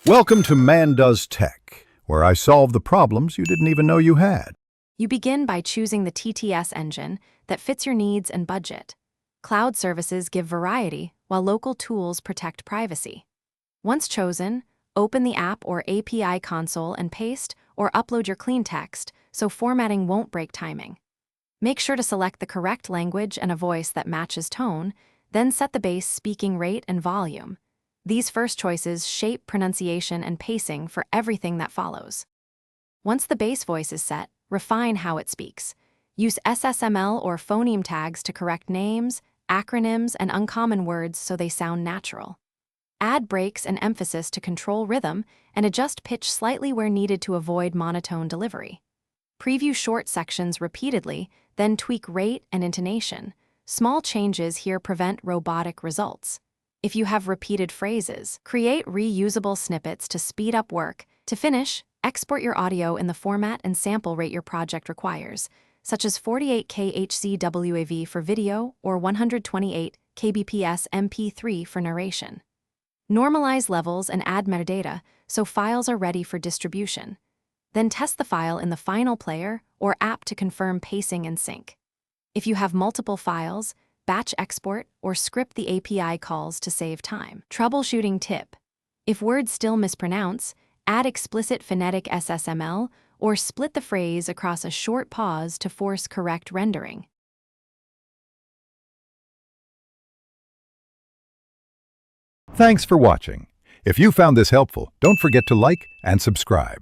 Welcome to Man Does Tech, where I solve the problems you didn't even know you had. You begin by choosing the TTS engine that fits your needs and budget. Cloud services give variety, while local tools protect privacy. Once chosen, open the app or API console and paste or upload your clean text so formatting won't break timing. Make sure to select the correct language and a voice that matches tone, then set the base speaking rate and volume. These first choices shape pronunciation and pacing for everything that follows. Once the base voice is set, refine how it speaks. Use SSML or phoneme tags to correct names, acronyms, and uncommon words so they sound natural. Add breaks and emphasis to control rhythm and adjust pitch slightly where needed to avoid monotone delivery. Preview short sections repeatedly, then tweak rate and intonation. Small changes here prevent robotic results. If you have repeated phrases, create reusable snippets to speed up work. To finish, export your audio in the format and sample rate your project requires, such as 48K HCWAV for video or 128 kbps MP3 for narration. Normalize levels and add metadata so files are ready for distribution. Then test the file in the final player or app to confirm pacing and sync. If you have multiple files, batch export or script the API calls to save time. Troubleshooting tip: if words still mispronounce, add explicit phonetic SSML or split the phrase across a short pause to force correct rendering. Thanks for watching. If you found this helpful, don't forget to like and subscribe.